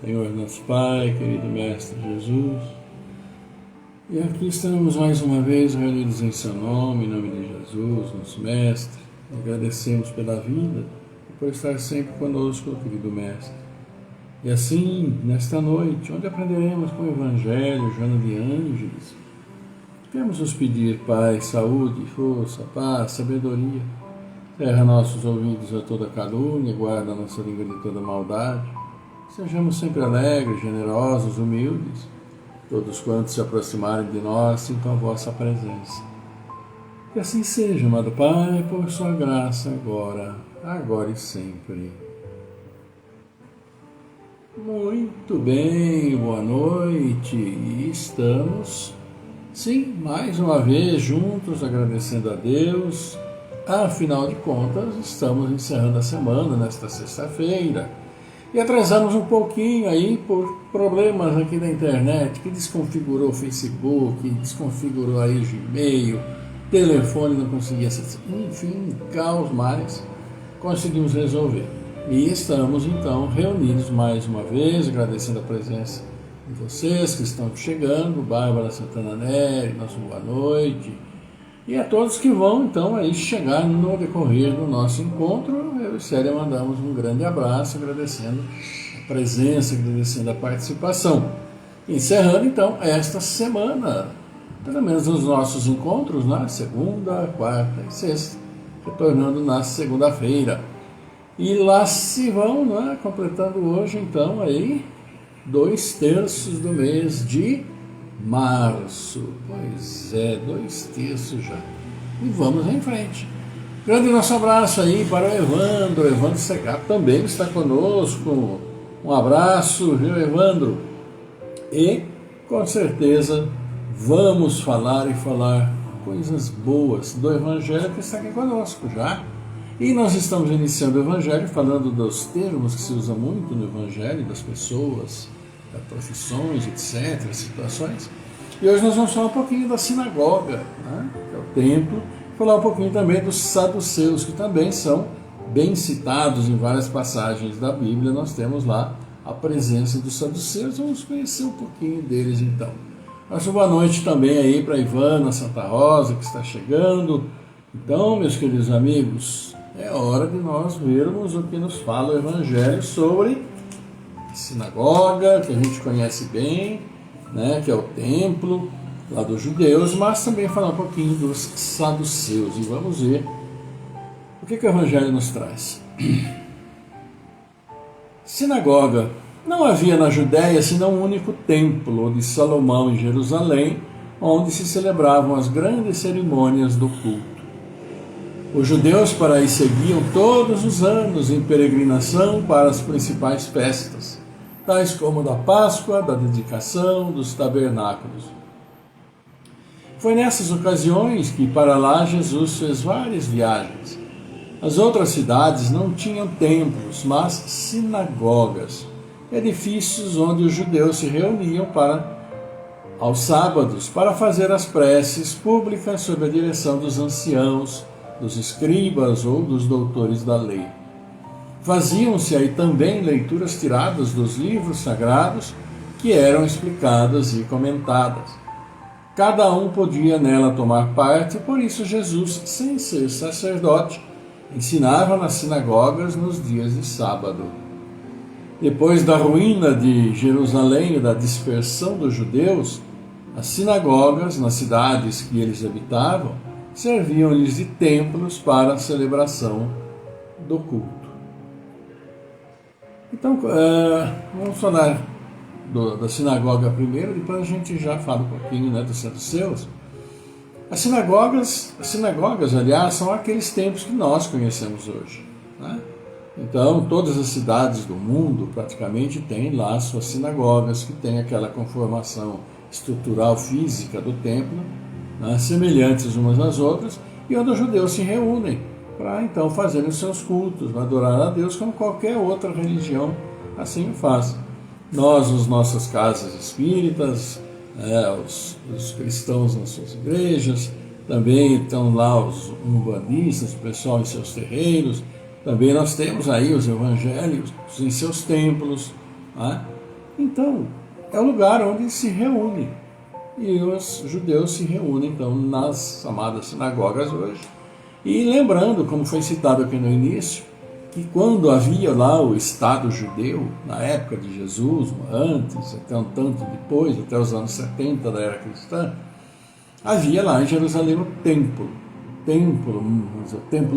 Senhor nosso Pai, querido Mestre Jesus, e aqui estamos mais uma vez reunidos em Seu nome, em nome de Jesus, nosso Mestre. Agradecemos pela vida e por estar sempre conosco, querido Mestre. E assim, nesta noite, onde aprenderemos com o Evangelho, Joana de Ângeles, queremos nos pedir, Pai, saúde, força, paz, sabedoria. Cerra nossos ouvidos a toda calúnia, guarda a nossa língua de toda maldade. Sejamos sempre alegres, generosos, humildes. Todos quantos se aproximarem de nós, sintam a vossa presença. Que assim seja, amado Pai, por sua graça, agora e sempre. Muito bem, boa noite. E estamos, sim, mais uma vez juntos, agradecendo a Deus. Afinal de contas, estamos encerrando a semana nesta sexta-feira. E atrasamos um pouquinho aí por problemas aqui da internet, que desconfigurou o Facebook, desconfigurou aí o Gmail, telefone não conseguia acessar, enfim, caos, mas conseguimos resolver. E estamos então reunidos mais uma vez, agradecendo a presença de vocês que estão chegando, Bárbara Santana Neri, nosso boa noite, e a todos que vão então aí chegar no decorrer do nosso encontro. Eu e Célia mandamos um grande abraço, agradecendo a presença, agradecendo a participação. Encerrando então esta semana, pelo menos os nossos encontros na segunda, quarta e sexta, retornando na segunda-feira. E lá se vão, né, completando hoje então aí 2/3 do mês de março. Pois é, 2/3 já. E vamos em frente. Grande nosso abraço aí para o Evandro Segato também está conosco. Um abraço, viu, Evandro? E com certeza vamos falar coisas boas do Evangelho que está aqui conosco já. E nós estamos iniciando o Evangelho falando dos termos que se usa muito no Evangelho, das pessoas, das profissões, etc., situações. E hoje nós vamos falar um pouquinho da sinagoga, né, que é o templo, falar um pouquinho também dos saduceus, que também são bem citados em várias passagens da Bíblia. Nós temos lá a presença dos saduceus, vamos conhecer um pouquinho deles então. Nossa boa noite também aí para Ivana Santa Rosa, que está chegando. Então, meus queridos amigos, é hora de nós vermos o que nos fala o Evangelho sobre sinagoga, que a gente conhece bem, né, que é o templo lá dos judeus, mas também falar um pouquinho dos saduceus. E vamos ver o que o Evangelho nos traz. Sinagoga. Não havia na Judéia senão um único templo, o de Salomão em Jerusalém, onde se celebravam as grandes cerimônias do culto. Os judeus para aí seguiam todos os anos em peregrinação para as principais festas, tais como da Páscoa, da dedicação, dos tabernáculos. Foi nessas ocasiões que para lá Jesus fez várias viagens. As outras cidades não tinham templos, mas sinagogas, edifícios onde os judeus se reuniam aos sábados para fazer as preces públicas sob a direção dos anciãos, dos escribas ou dos doutores da lei. Faziam-se aí também leituras tiradas dos livros sagrados que eram explicadas e comentadas. Cada um podia nela tomar parte, e por isso Jesus, sem ser sacerdote, ensinava nas sinagogas nos dias de sábado. Depois da ruína de Jerusalém e da dispersão dos judeus, as sinagogas, nas cidades que eles habitavam, serviam-lhes de templos para a celebração do culto. Então, vamos falar da sinagoga primeiro, depois a gente já fala um pouquinho, né, dos saduceus. As sinagogas, aliás, são aqueles templos que nós conhecemos hoje, né? Então, todas as cidades do mundo praticamente têm lá suas sinagogas, que têm aquela conformação estrutural física do templo, né, semelhantes umas às outras, e onde os judeus se reúnem para então fazerem os seus cultos, adorar a Deus como qualquer outra religião assim o faz. Nós, nas nossas casas espíritas, os cristãos nas suas igrejas, também estão lá os umbandistas, o pessoal em seus terreiros, também nós temos aí os evangélicos em seus templos, né? Então, é o lugar onde se reúne. E os judeus se reúnem, então, nas chamadas sinagogas hoje. E lembrando, como foi citado aqui no início, que quando havia lá o Estado judeu, na época de Jesus, antes, até um tanto depois, até os anos 70 da era cristã, havia lá em Jerusalém o templo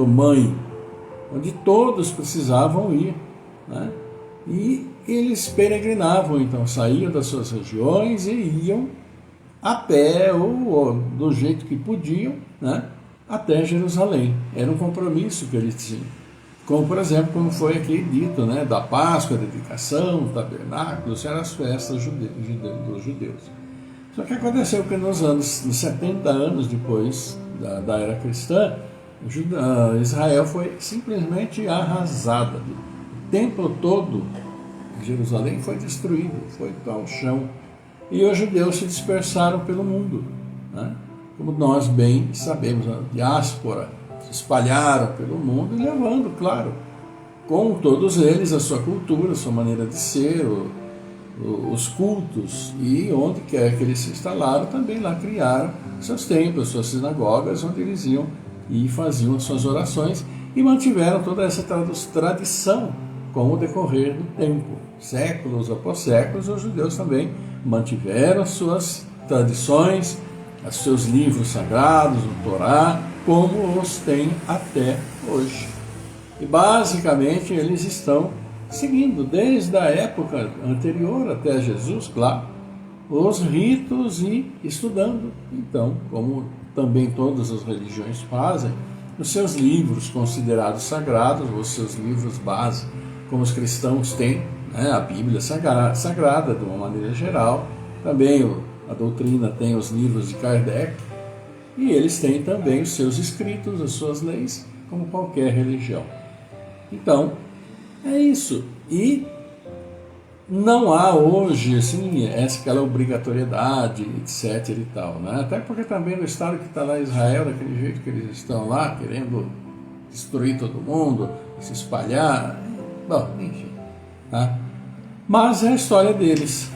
mãe, onde todos precisavam ir, né? E eles peregrinavam, então saíam das suas regiões e iam a pé ou do jeito que podiam, né, até Jerusalém. Era um compromisso que eles tinham. Como, por exemplo, como foi aqui dito, né, da Páscoa, a dedicação, tabernáculos, eram as festas dos judeus. Só que aconteceu que nos 70 anos depois da era cristã, Israel foi simplesmente arrasada. O templo todo de Jerusalém foi destruído, foi ao chão. E os judeus se dispersaram pelo mundo, né? Como nós bem sabemos, a diáspora se espalharam pelo mundo e levando, claro, com todos eles a sua cultura, a sua maneira de ser, os cultos, e onde quer que eles se instalaram, também lá criaram seus templos, suas sinagogas, onde eles iam e faziam as suas orações e mantiveram toda essa tradição com o decorrer do tempo. Séculos após séculos, os judeus também mantiveram suas tradições, os seus livros sagrados, o Torá, como os têm até hoje. E basicamente eles estão seguindo, desde a época anterior até Jesus, claro, os ritos e estudando, então, como também todas as religiões fazem, os seus livros considerados sagrados, os seus livros base, como os cristãos têm, né, a Bíblia sagrada, de uma maneira geral. Também a doutrina tem os livros de Kardec, e eles têm também os seus escritos, as suas leis, como qualquer religião. Então, é isso. E não há hoje, assim, aquela obrigatoriedade, etc. e tal, né? Até porque também no estado que está lá Israel, daquele jeito que eles estão lá, querendo destruir todo mundo, se espalhar, bom, enfim, tá? Mas é a história deles.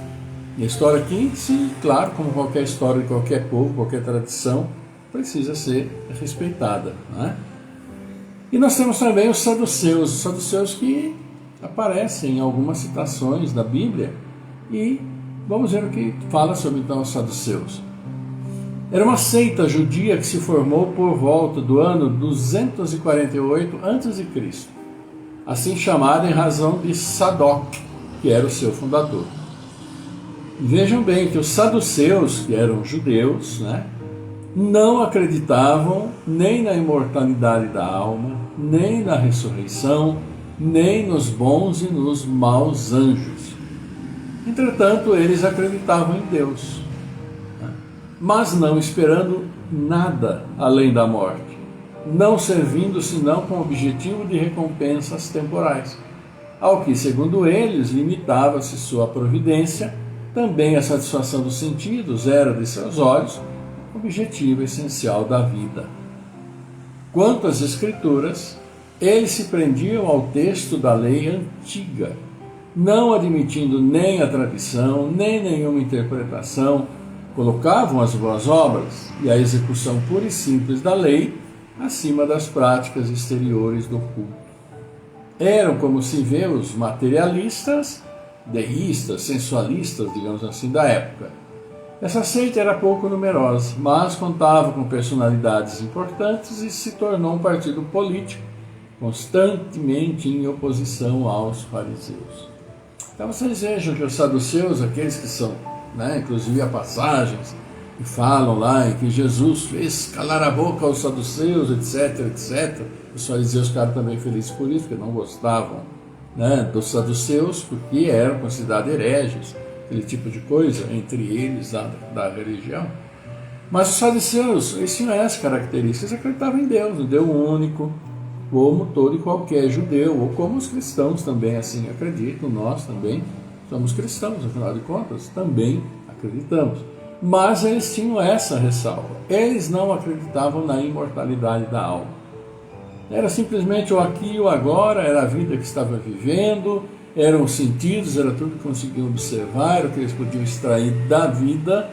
E a história aqui, sim, claro, como qualquer história de qualquer povo, qualquer tradição, precisa ser respeitada, né? E nós temos também os saduceus que aparecem em algumas citações da Bíblia, e vamos ver o que fala sobre então os saduceus. Era uma seita judia que se formou por volta do ano 248 a.C., assim chamada em razão de Sadoc, que era o seu fundador. E vejam bem que os saduceus, que eram judeus, né, não acreditavam nem na imortalidade da alma, nem na ressurreição, nem nos bons e nos maus anjos. Entretanto, eles acreditavam em Deus, né, mas não esperando nada além da morte, não servindo senão com o objetivo de recompensas temporais, ao que, segundo eles, limitava-se sua providência. Também a satisfação dos sentidos era de seus olhos o objetivo essencial da vida. Quanto às Escrituras, eles se prendiam ao texto da lei antiga, não admitindo nem a tradição, nem nenhuma interpretação, colocavam as boas obras e a execução pura e simples da lei acima das práticas exteriores do culto. Eram, como se vê, os materialistas, deístas, sensualistas, digamos assim, da época. Essa seita era pouco numerosa, mas contava com personalidades importantes e se tornou um partido político, constantemente em oposição aos fariseus. Então vocês vejam que os saduceus, aqueles que são, né, inclusive há passagens que falam lá em que Jesus fez calar a boca aos saduceus, etc, etc. Os fariseus ficaram também felizes por isso, porque não gostavam, né, dos saduceus, porque eram considerados hereges, aquele tipo de coisa, entre eles da religião. Mas os saduceus, eles tinham essas características, eles acreditavam em Deus, um Deus único, como todo e qualquer judeu, ou como os cristãos também assim acreditam, nós também somos cristãos, afinal de contas, também acreditamos. Mas eles tinham essa ressalva, eles não acreditavam na imortalidade da alma. Era simplesmente o aqui e o agora, era a vida que estava vivendo, eram os sentidos, era tudo que conseguiam observar, era o que eles podiam extrair da vida,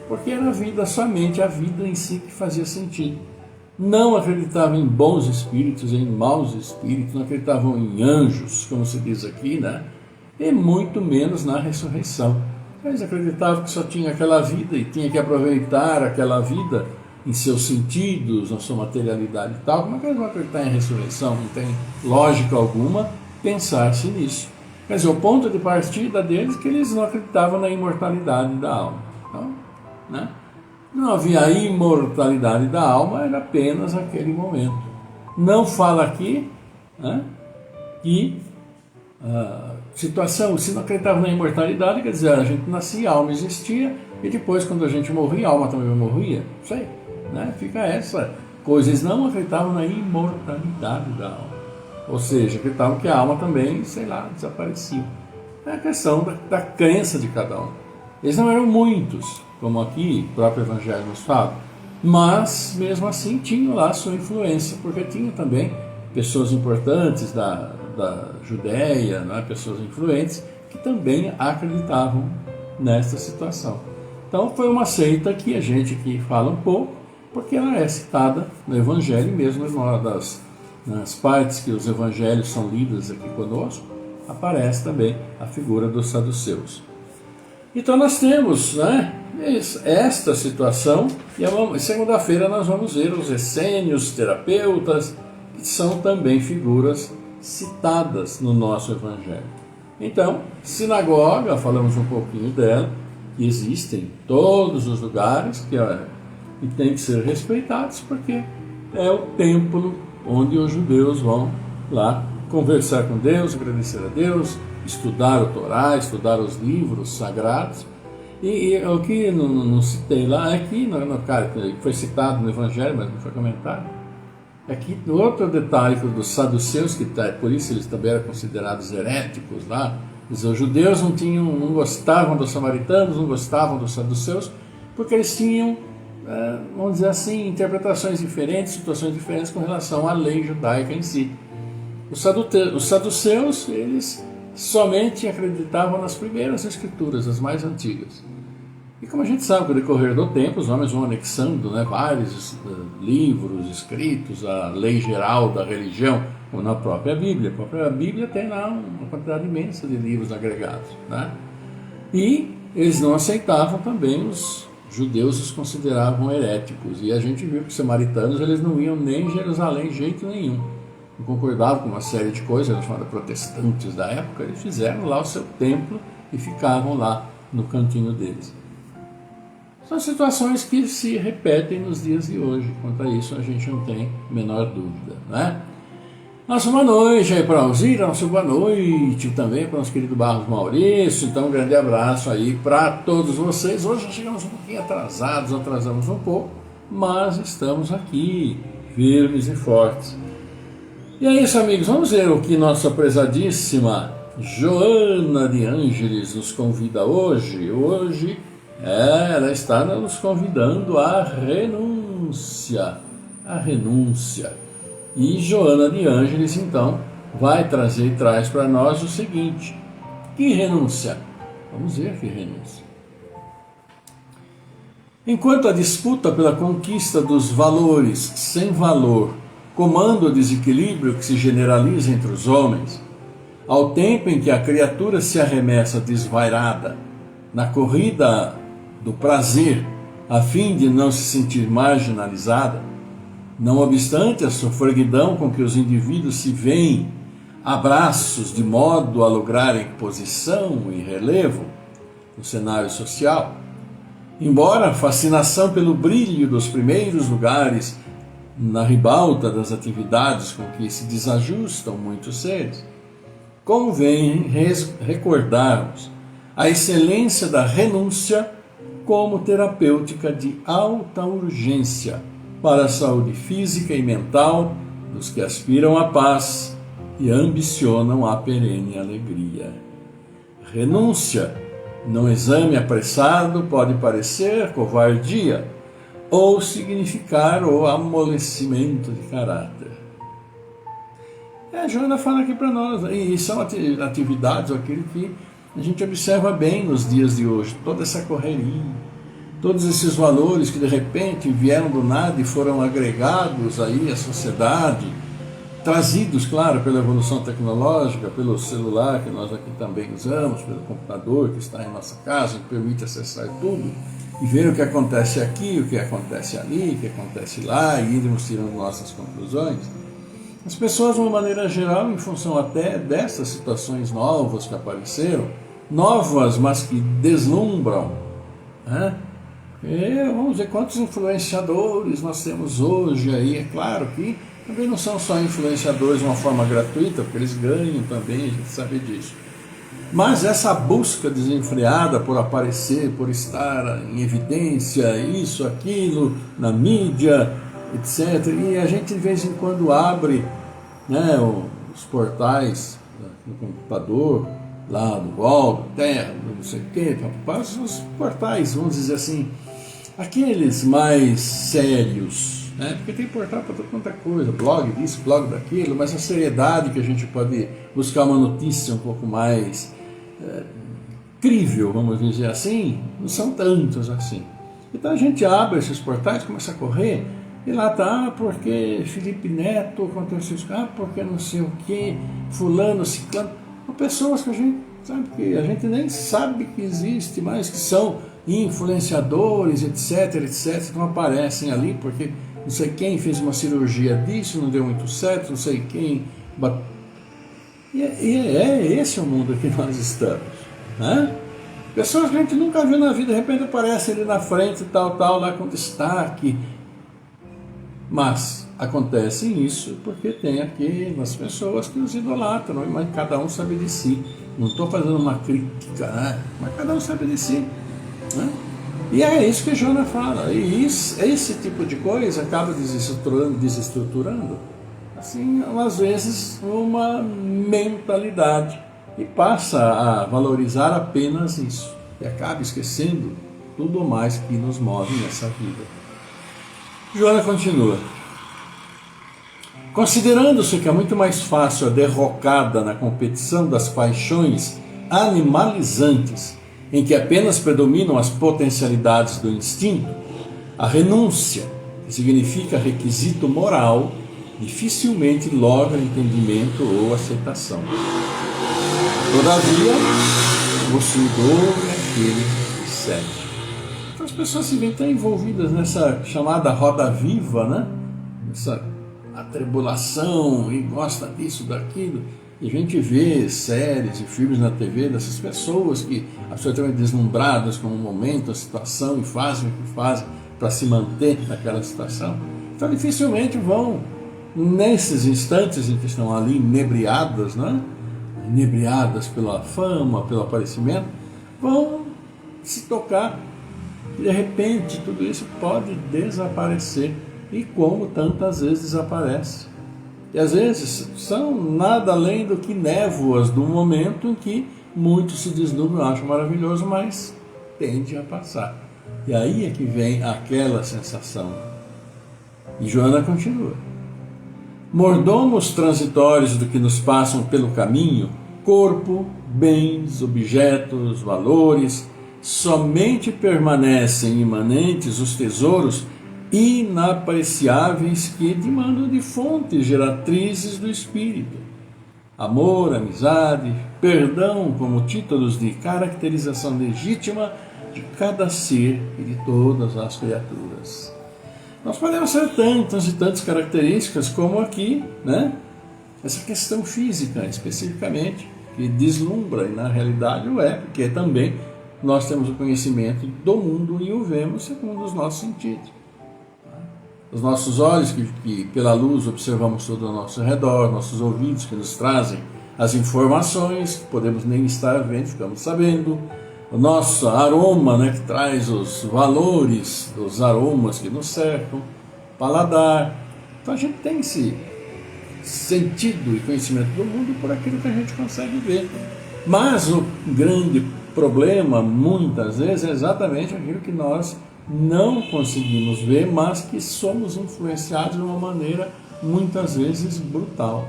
porque era a vida, somente a vida em si que fazia sentido. Não acreditavam em bons espíritos, em maus espíritos, não acreditavam em anjos, como se diz aqui, né? E muito menos na ressurreição. Eles acreditavam que só tinha aquela vida e tinha que aproveitar aquela vida em seus sentidos, na sua materialidade e tal. Como é que eles vão acreditar em ressurreição? Não tem lógica alguma pensar-se nisso. Quer dizer, o ponto de partida deles é que eles não acreditavam na imortalidade da alma. Então, né? Não havia imortalidade da alma, era apenas aquele momento. Não fala aqui, né, que situação, se não acreditava na imortalidade, quer dizer, a gente nascia, a alma existia, e depois, quando a gente morria, a alma também morria. Não sei, né? Fica essa coisa. Eles não acreditavam na imortalidade da alma. Ou seja, acreditavam que a alma também, sei lá, desaparecia. É a questão da crença de cada um. Eles não eram muitos, como aqui o próprio Evangelho nos fala, mas mesmo assim tinham lá sua influência, porque tinha também pessoas importantes da Judéia, né, pessoas influentes, que também acreditavam nessa situação. Então foi uma seita que a gente aqui fala um pouco, porque ela é citada no Evangelho mesmo, numa nas partes que os Evangelhos são lidos aqui conosco, aparece também a figura dos saduceus. Então nós temos, né, esta situação, e segunda-feira nós vamos ver os essênios, terapeutas, que são também figuras citadas no nosso Evangelho. Então, sinagoga, falamos um pouquinho dela, que existe em todos os lugares, e tem que ser respeitados, porque é o templo onde os judeus vão lá conversar com Deus, agradecer a Deus, estudar o Torá, estudar os livros sagrados. E o que não citei lá é que, que foi citado no Evangelho, mas não foi comentado, é que outro detalhe dos saduceus, que por isso eles também eram considerados heréticos lá, os judeus não gostavam dos samaritanos, não gostavam dos saduceus, porque eles tinham, vamos dizer assim, interpretações diferentes, situações diferentes com relação à lei judaica em si. Os saduceus, eles somente acreditavam nas primeiras escrituras, as mais antigas. E como a gente sabe, com o decorrer do tempo, os homens vão anexando, né, vários livros escritos, a lei geral da religião, como na própria Bíblia. A própria Bíblia tem lá uma quantidade imensa de livros agregados, né? E eles não aceitavam também, os judeus os consideravam heréticos. E a gente viu que os samaritanos, eles não iam nem em Jerusalém de jeito nenhum. Não concordavam com uma série de coisas, eram chamados protestantes da época. Eles fizeram lá o seu templo e ficavam lá no cantinho deles. São situações que se repetem nos dias de hoje. Quanto a isso, a gente não tem a menor dúvida, né? Nossa boa noite aí para a Alzira, nossa boa noite também para o nosso querido Barros Maurício. Então, um grande abraço aí para todos vocês. Hoje nós chegamos um pouquinho atrasamos um pouco, mas estamos aqui, firmes e fortes. E é isso, amigos. Vamos ver o que nossa prezadíssima Joana de Ângeles nos convida hoje. Hoje ela está nos convidando à renúncia. A renúncia. E Joana de Ângeles, então, vai trazer e traz para nós o seguinte: que renúncia? Vamos ver que renúncia. Enquanto a disputa pela conquista dos valores sem valor comanda o desequilíbrio que se generaliza entre os homens, ao tempo em que a criatura se arremessa desvairada na corrida do prazer, a fim de não se sentir marginalizada, não obstante a sofreguidão com que os indivíduos se veem abraços de modo a lograrem posição e relevo no cenário social, embora a fascinação pelo brilho dos primeiros lugares na ribalta das atividades com que se desajustam muitos seres, convém recordarmos a excelência da renúncia como terapêutica de alta urgência para a saúde física e mental dos que aspiram à paz e ambicionam a perene alegria. Renúncia, num exame apressado, pode parecer covardia ou significar o amolecimento de caráter. Joana fala aqui para nós, e são atividades, aquilo que a gente observa bem nos dias de hoje, toda essa correria, todos esses valores que de repente vieram do nada e foram agregados aí à sociedade, trazidos, claro, pela evolução tecnológica, pelo celular que nós aqui também usamos, pelo computador que está em nossa casa, que permite acessar tudo, e ver o que acontece aqui, o que acontece ali, o que acontece lá, e irmos tirando nossas conclusões. As pessoas, de uma maneira geral, em função até dessas situações novas que apareceram, novas, mas que deslumbram, né? Vamos ver quantos influenciadores nós temos hoje aí. É claro que também não são só influenciadores de uma forma gratuita, porque eles ganham também, a gente sabe disso. Mas essa busca desenfreada por aparecer, por estar em evidência, isso, aquilo, na mídia, etc. E a gente de vez em quando abre, né, os portais no computador, lá do UOL, do Terra, do não sei o quê, os portais, vamos dizer assim, aqueles mais sérios, né? Porque tem portal para toda quanta coisa, blog disso, blog daquilo, mas a seriedade que a gente pode buscar uma notícia um pouco mais crível, vamos dizer assim, não são tantos assim. Então a gente abre esses portais, começa a correr, e lá está, porque Felipe Neto aconteceu isso, porque não sei o que, fulano, ciclano, são pessoas que a gente sabe que a gente nem sabe que existe, mas que são influenciadores, etc, etc, que não aparecem ali, porque não sei quem fez uma cirurgia disso, não deu muito certo, não sei quem... esse é o mundo que nós estamos, né? Pessoas que a gente nunca viu na vida, de repente aparece ali na frente, tal, lá com destaque. Mas acontece isso porque tem aqui as pessoas que os idolatram, mas cada um sabe de si. Não estou fazendo uma crítica, né? Mas cada um sabe de si, né? E é isso que Joana fala. E esse tipo de coisa acaba desestruturando, assim, às vezes, uma mentalidade e passa a valorizar apenas isso. E acaba esquecendo tudo mais que nos move nessa vida. Joana continua. Considerando-se que é muito mais fácil a derrocada na competição das paixões animalizantes, em que apenas predominam as potencialidades do instinto, a renúncia, que significa requisito moral, dificilmente logra entendimento ou aceitação. Todavia, o possuidor é aquele que segue. Então as pessoas se veem tão envolvidas nessa chamada roda viva, né? Nessa atribulação, e gosta disso, daquilo. E a gente vê séries e filmes na TV dessas pessoas que absolutamente deslumbradas com o momento, a situação, e fazem o que fazem para se manter naquela situação. Então dificilmente vão, nesses instantes em que estão ali inebriadas, né? Inebriadas pela fama, pelo aparecimento, vão se tocar. De repente tudo isso pode desaparecer, e como tantas vezes desaparece. E às vezes são nada além do que névoas do momento em que muitos se deslumbram, acham maravilhoso, mas tende a passar. E aí é que vem aquela sensação. E Joana continua. Mordomos transitórios do que nos passam pelo caminho, corpo, bens, objetos, valores, somente permanecem imanentes os tesouros inapreciáveis que demandam de fontes geratrizes do espírito. Amor, amizade, perdão como títulos de caracterização legítima de cada ser e de todas as criaturas. Nós podemos ter tantas e tantas características como aqui, né? Essa questão física especificamente, que deslumbra, e na realidade o é, porque também nós temos o conhecimento do mundo e o vemos segundo os nossos sentidos. Os nossos olhos, que pela luz observamos todo ao nosso redor, nossos ouvidos que nos trazem as informações, que podemos nem estar vendo, ficamos sabendo, o nosso aroma, né, que traz os valores dos aromas que nos cercam, paladar. Então a gente tem esse sentido e conhecimento do mundo por aquilo que a gente consegue ver. Mas o grande problema, muitas vezes, é exatamente aquilo que nós não conseguimos ver, mas que somos influenciados de uma maneira muitas vezes brutal.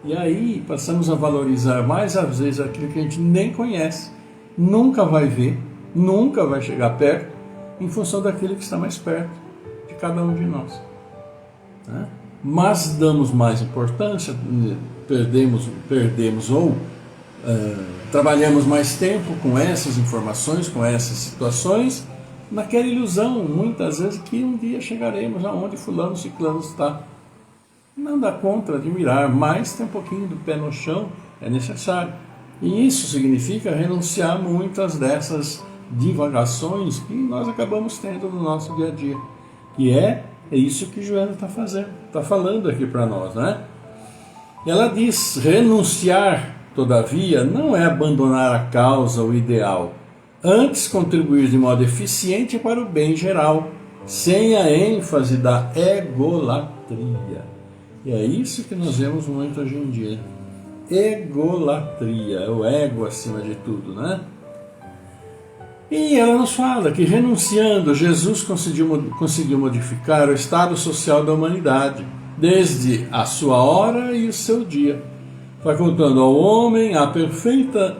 E aí passamos a valorizar mais às vezes aquilo que a gente nem conhece, nunca vai ver, nunca vai chegar perto, em função daquilo que está mais perto de cada um de nós. Né? Mas damos mais importância, perdemos ou trabalhamos mais tempo com essas informações, com essas situações, naquela ilusão, muitas vezes, que um dia chegaremos aonde fulano, ciclano está. Não dá conta de mirar, mas ter um pouquinho do pé no chão é necessário. E isso significa renunciar a muitas dessas divagações que nós acabamos tendo no nosso dia a dia. Que é isso que Joana está fazendo, está falando aqui para nós, né? Ela diz: renunciar, todavia, não é abandonar a causa, o ideal. Antes, contribuir de modo eficiente para o bem geral, sem a ênfase da egolatria. E é isso que nós vemos muito hoje em dia. Egolatria, o ego acima de tudo, né? E ela nos fala que, renunciando, Jesus conseguiu modificar o estado social da humanidade, desde a sua hora e o seu dia, facultando ao homem a perfeita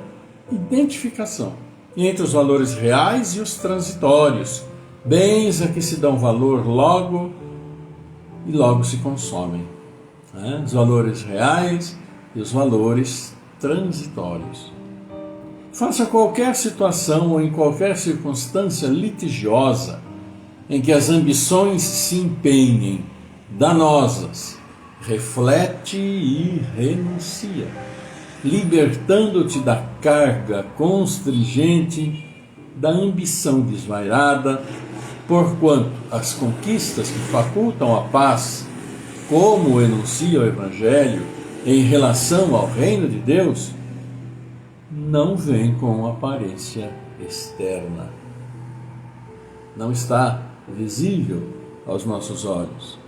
identificação entre os valores reais e os transitórios, bens a que se dão valor logo e logo se consomem. Né? Os valores reais e os valores transitórios. Faça qualquer situação ou em qualquer circunstância litigiosa em que as ambições se empenhem, danosas, reflete e renuncia, libertando-te da carga constringente da ambição desvairada, porquanto as conquistas que facultam a paz, como enuncia o Evangelho em relação ao reino de Deus, não vem com aparência externa. Não está visível aos nossos olhos.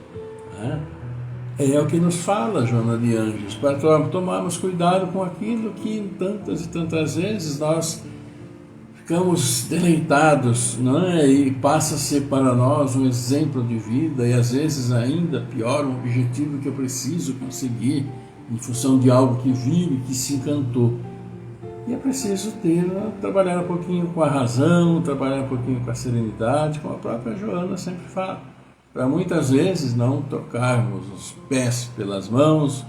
É o que nos fala Joana de Ângeles, para tomarmos cuidado com aquilo que tantas e tantas vezes nós ficamos deleitados, não é? E passa a ser para nós um exemplo de vida, e às vezes ainda pior, um objetivo que eu preciso conseguir em função de algo que vi e que se encantou. E é preciso trabalhar um pouquinho com a razão, trabalhar um pouquinho com a serenidade, como a própria Joana sempre fala, para muitas vezes não trocarmos os pés pelas mãos,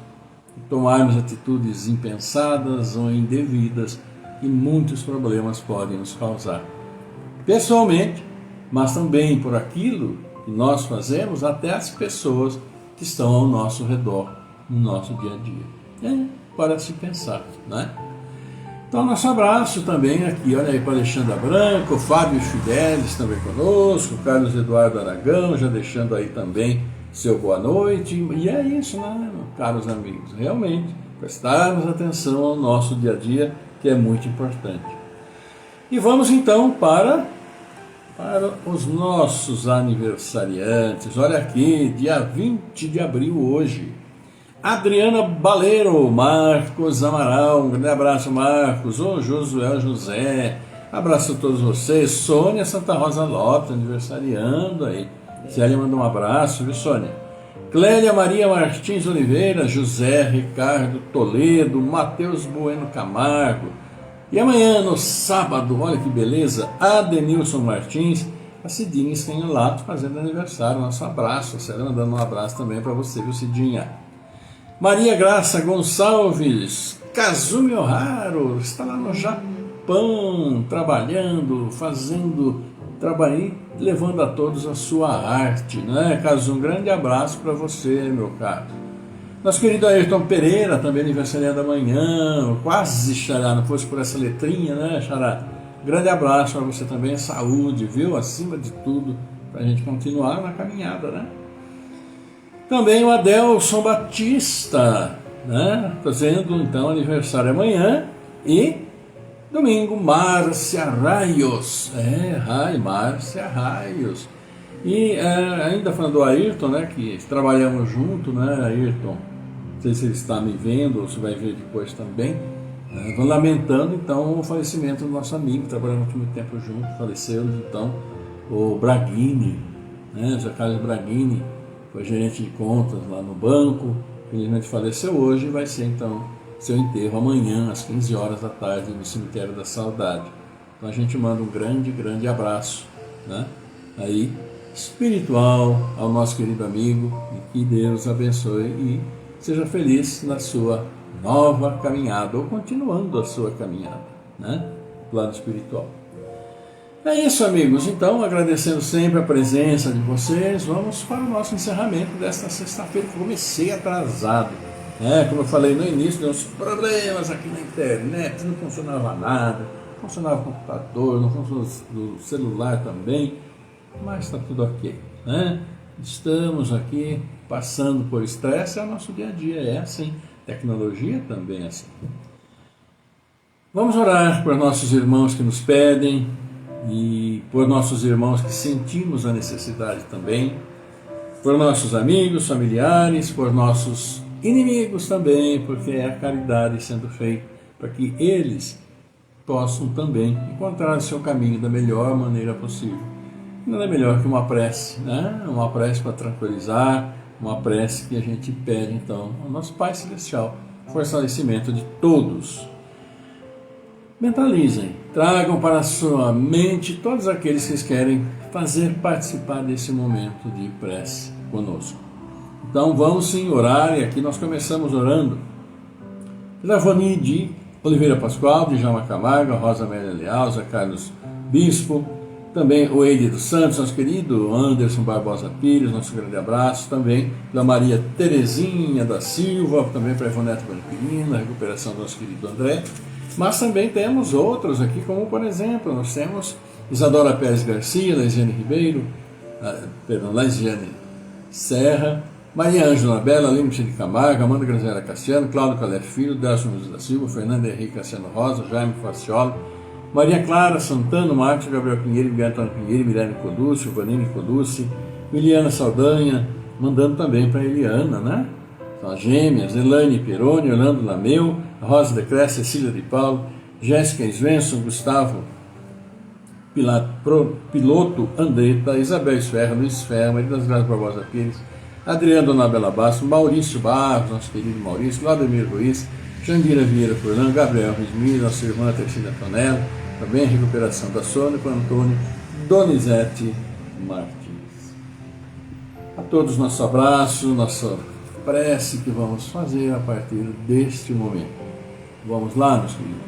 tomarmos atitudes impensadas ou indevidas, que muitos problemas podem nos causar, pessoalmente, mas também por aquilo que nós fazemos até as pessoas que estão ao nosso redor, no nosso dia a dia. Para se pensar, né? Então, nosso abraço também aqui, olha aí, para Alexandra Branco, Fábio Fidelis também conosco, Carlos Eduardo Aragão, já deixando aí também seu boa noite. E é isso, né, caros amigos? Realmente, prestarmos atenção ao nosso dia a dia, que é muito importante. E vamos então para os nossos aniversariantes. Olha aqui, dia 20 de abril hoje. Adriana Baleiro, Marcos Amaral, um grande abraço, Marcos. Josué José, abraço a todos vocês. Sônia Santa Rosa Lopes, aniversariando aí. Célia manda um abraço, viu, Sônia? Clélia Maria Martins Oliveira, José Ricardo Toledo, Matheus Bueno Camargo. E amanhã, no sábado, olha que beleza, Adenilson Martins, a Cidinha Escanholato fazendo aniversário. Nosso abraço, Célia mandando um abraço também para você, viu, Cidinha? Maria Graça Gonçalves, Kazumi Oharo, está lá no Japão, trabalhando, levando a todos a sua arte, né? Kazumi, um grande abraço para você, meu caro. Nosso querido Ayrton Pereira, também aniversariando amanhã, quase Xará, não fosse por essa letrinha, né, Xará? Grande abraço para você também, saúde, viu? Acima de tudo, para a gente continuar na caminhada, né? Também o Adelson Batista, né? Fazendo então aniversário amanhã. E domingo, Márcia Raios. Márcia Raios. E ainda falando do Ayrton, né? Que trabalhamos junto, né, Ayrton? Não sei se ele está me vendo ou se vai ver depois também. Vou lamentando então o falecimento do nosso amigo, trabalhamos muito tempo junto, faleceu então o Braghini, né? José Carlos Braghini. Foi gerente de contas lá no banco, Infelizmente faleceu hoje e vai ser então seu enterro amanhã às 15 horas da tarde no Cemitério da Saudade. Então a gente manda um grande, grande abraço, né? Aí, espiritual ao nosso querido amigo, e que Deus abençoe e seja feliz na sua nova caminhada, ou continuando a sua caminhada, né? Do lado espiritual. É isso, amigos. Então, agradecendo sempre a presença de vocês, vamos para o nosso encerramento desta sexta-feira, que comecei atrasado. Como eu falei no início, deu uns problemas aqui na internet, não funcionava nada, não funcionava o computador, não funcionava o celular também, mas está tudo ok, né? Estamos aqui passando por estresse, é o nosso dia a dia, é assim. Tecnologia também é assim. Vamos orar por nossos irmãos que nos pedem e por nossos irmãos que sentimos a necessidade também, por nossos amigos, familiares, por nossos inimigos também, porque é a caridade sendo feita para que eles possam também encontrar o seu caminho da melhor maneira possível. Nada é melhor que uma prece, né? Uma prece para tranquilizar, uma prece que a gente pede então ao nosso Pai Celestial, fortalecimento de todos. Mentalizem, tragam para a sua mente todos aqueles que querem fazer participar desse momento de prece conosco. Então vamos sim orar, e aqui nós começamos orando pela Vani de Oliveira Pascoal, de Djalma Camargo, Rosa Amélia Leal, Zé Carlos Bispo, também o Eide dos Santos, nosso querido Anderson Barbosa Pires, nosso grande abraço, também pela Maria Terezinha da Silva, também para a Ivonete Banquirina, a recuperação do nosso querido André. Mas também temos outros aqui, como por exemplo, nós temos Isadora Pérez Garcia, Laisiane Ribeiro, Laisiane Serra, Maria Ângela Bela, Límite de Camargo, Amanda Granzera Cassiano, Cláudio Calef Filho, Delcio Nunes da Silva, Fernanda Henrique Cassiano Rosa, Jaime Faciola, Maria Clara Santana, Marcos Gabriel Pinheiro, Miguel Antônio Pinheiro, Mirelle Codúcio, Vanine Codúcio, Miliana Saldanha, mandando também para Eliana, né? São as gêmeas, Elaine Peroni, Orlando Lameu, Rosa de Cresce, Cecília de Paulo, Jéssica Svensson, Gustavo Piloto Andretta, Isabel Esferra, Luiz Ferra, Maria das Graças Barbosa Pires, Adriano Donabela Basso, Maurício Barros, nosso querido Maurício, Vladimir Ruiz, Jandira Vieira Furlan, Gabriel Rismir, nossa irmã Tercida Tonello, também a recuperação da Sônica, Antônio Donizete Martins. A todos nosso abraço, nossa prece que vamos fazer a partir deste momento. Vamos lá, meus queridos.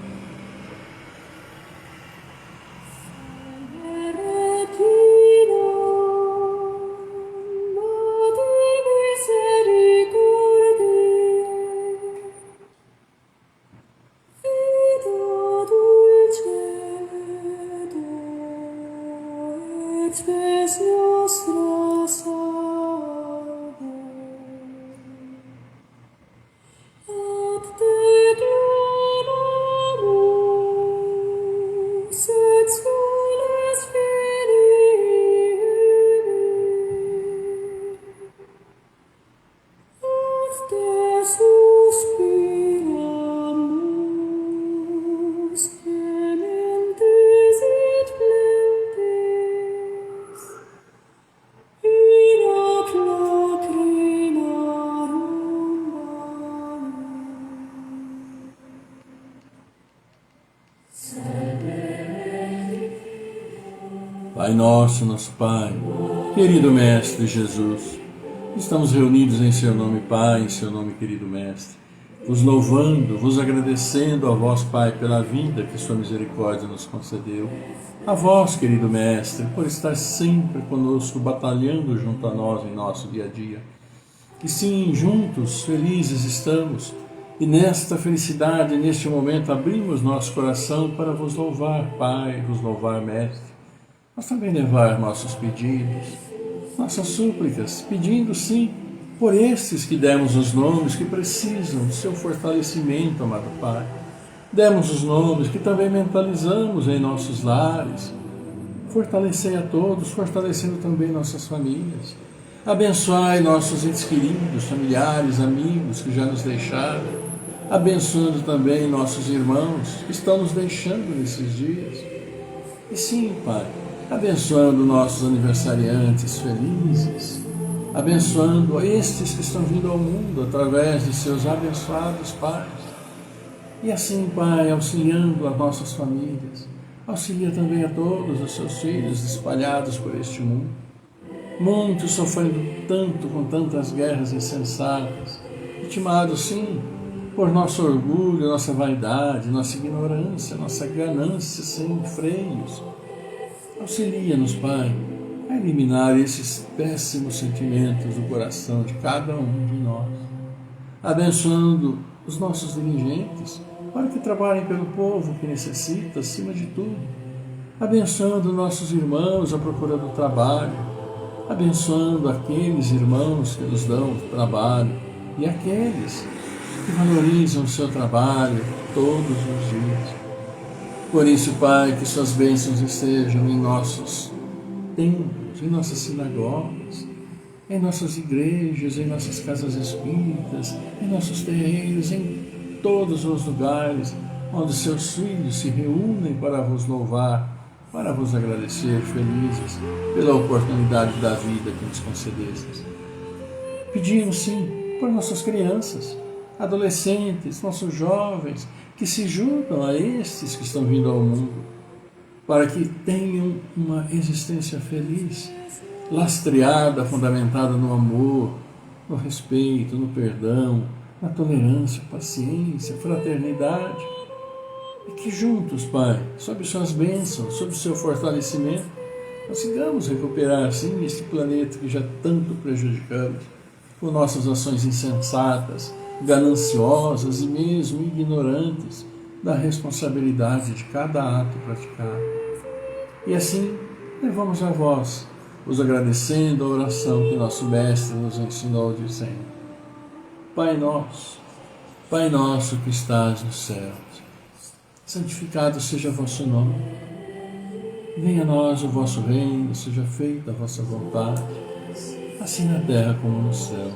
Pai nosso, nosso Pai, querido Mestre Jesus, estamos reunidos em Seu nome, Pai, em Seu nome, querido Mestre, vos louvando, vos agradecendo a vós, Pai, pela vida que Sua misericórdia nos concedeu, a vós, querido Mestre, por estar sempre conosco, batalhando junto a nós em nosso dia a dia. E sim, juntos, felizes estamos, e nesta felicidade, neste momento, abrimos nosso coração para vos louvar, Pai, vos louvar, Mestre, mas também levar nossos pedidos, nossas súplicas, pedindo sim por estes que demos os nomes que precisam do seu fortalecimento, amado Pai. Demos os nomes que também mentalizamos em nossos lares. Fortalecei a todos, fortalecendo também nossas famílias. Abençoai nossos entes queridos, familiares, amigos que já nos deixaram. Abençoando também nossos irmãos que estão nos deixando nesses dias. E sim, Pai, abençoando nossos aniversariantes felizes, abençoando estes que estão vindo ao mundo através de seus abençoados pais. E assim, Pai, auxiliando as nossas famílias, auxilia também a todos os seus filhos espalhados por este mundo. Muitos sofrendo tanto com tantas guerras insensatas, vitimados, sim, por nosso orgulho, nossa vaidade, nossa ignorância, nossa ganância sem freios. Auxilia-nos, Pai, a eliminar esses péssimos sentimentos do coração de cada um de nós, abençoando os nossos dirigentes, para que trabalhem pelo povo que necessita, acima de tudo, abençoando nossos irmãos à procura do trabalho, abençoando aqueles irmãos que nos dão trabalho e aqueles que valorizam o seu trabalho todos os dias. Por isso, Pai, que suas bênçãos estejam em nossos templos, em nossas sinagogas, em nossas igrejas, em nossas casas espíritas, em nossos terreiros, em todos os lugares onde seus filhos se reúnem para vos louvar, para vos agradecer, felizes pela oportunidade da vida que nos concedestes. Pedimos, sim, por nossas crianças, adolescentes, nossos jovens, que se juntam a estes que estão vindo ao mundo, para que tenham uma existência feliz, lastreada, fundamentada no amor, no respeito, no perdão, na tolerância, paciência, fraternidade. E que juntos, Pai, sob suas bênçãos, sob seu fortalecimento, consigamos recuperar, sim, este planeta que já tanto prejudicamos, por nossas ações insensatas, gananciosas e mesmo ignorantes da responsabilidade de cada ato praticado. E assim, levamos a vós, os agradecendo a oração que nosso Mestre nos ensinou, dizendo: Pai nosso que estás nos céus, santificado seja o vosso nome. Venha a nós o vosso reino, seja feita a vossa vontade, assim na terra como no céu.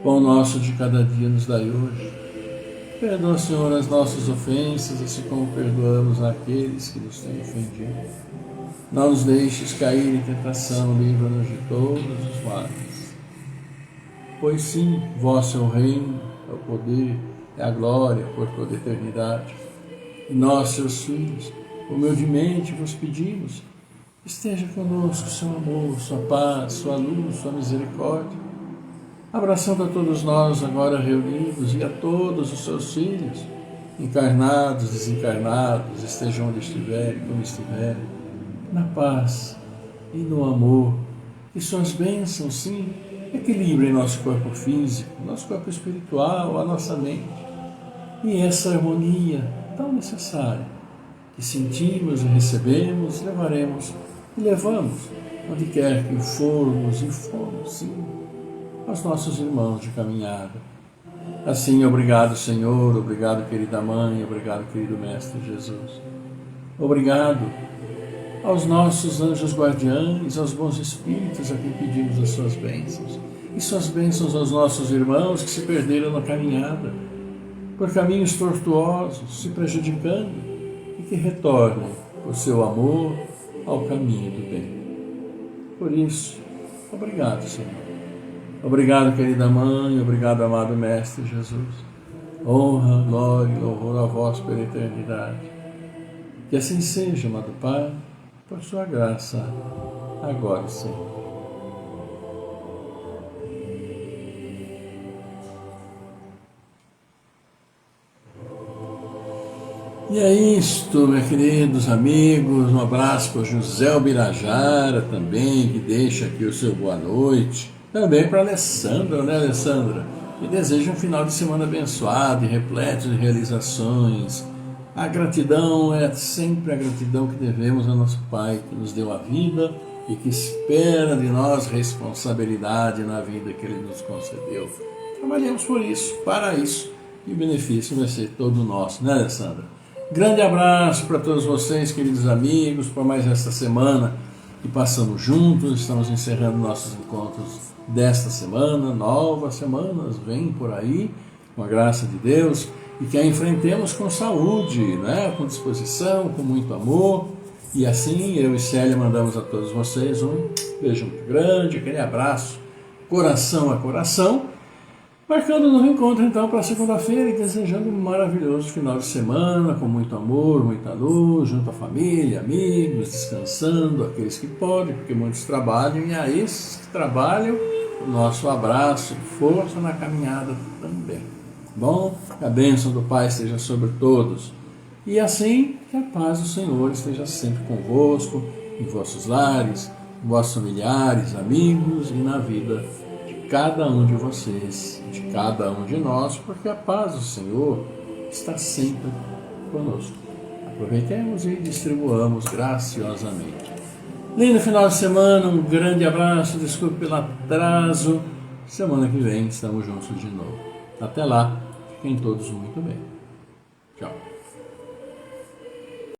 Pão nosso de cada dia nos dai hoje. Perdoa, Senhor, as nossas ofensas, assim como perdoamos àqueles que nos têm ofendido. Não nos deixes cair em tentação, livra-nos de todos os males. Pois sim, vosso é o reino, é o poder, é a glória por toda a eternidade. E nós, seus filhos, humildemente vos pedimos, esteja conosco seu amor, sua paz, sua luz, sua misericórdia, abraçando a todos nós agora reunidos e a todos os seus filhos, encarnados, desencarnados, estejam onde estiverem, como estiverem, na paz e no amor, que suas bênçãos, sim, equilibrem nosso corpo físico, nosso corpo espiritual, a nossa mente, e essa harmonia tão necessária que sentimos e recebemos, levaremos e levamos onde quer que formos e fomos, sim, aos nossos irmãos de caminhada. Assim, obrigado, Senhor, obrigado, querida Mãe, obrigado, querido Mestre Jesus. Obrigado aos nossos anjos guardiães, aos bons espíritos a quem pedimos as suas bênçãos, e suas bênçãos aos nossos irmãos que se perderam na caminhada, por caminhos tortuosos, se prejudicando, e que retornem por seu amor ao caminho do bem. Por isso, obrigado, Senhor. Obrigado, querida Mãe, obrigado, amado Mestre Jesus. Honra, glória e louvor a vós pela eternidade. Que assim seja, amado Pai, por sua graça, agora e sempre. E é isto, meus queridos amigos, um abraço para o José Albirajara também, que deixa aqui o seu boa noite. Também para a Alessandra, né, Alessandra? E deseja um final de semana abençoado e repleto de realizações. A gratidão é sempre a gratidão que devemos ao nosso Pai, que nos deu a vida e que espera de nós responsabilidade na vida que Ele nos concedeu. Trabalhemos por isso, para isso, e o benefício vai ser todo nosso, né, Alessandra? Grande abraço para todos vocês, queridos amigos, por mais esta semana que passamos juntos. Estamos encerrando nossos encontros desta semana. Novas semanas vêm por aí, com a graça de Deus, e que a enfrentemos com saúde, né? Com disposição, com muito amor. E assim, eu e Célia mandamos a todos vocês um beijo muito grande, aquele abraço coração a coração, marcando um novo encontro então para segunda-feira e desejando um maravilhoso final de semana, com muito amor, muita luz, junto à família, amigos, descansando, aqueles que podem, porque muitos trabalham, e a esses que trabalham, o nosso abraço, força na caminhada também. Bom, que a bênção do Pai esteja sobre todos. E assim, que a paz do Senhor esteja sempre convosco, em vossos lares, vossos familiares, amigos e na vida de cada um de vocês, de cada um de nós, porque a paz do Senhor está sempre conosco. Aproveitemos e distribuamos graciosamente. Lindo final de semana, um grande abraço, desculpe pelo atraso. Semana que vem estamos juntos de novo. Até lá, fiquem todos muito bem. Tchau.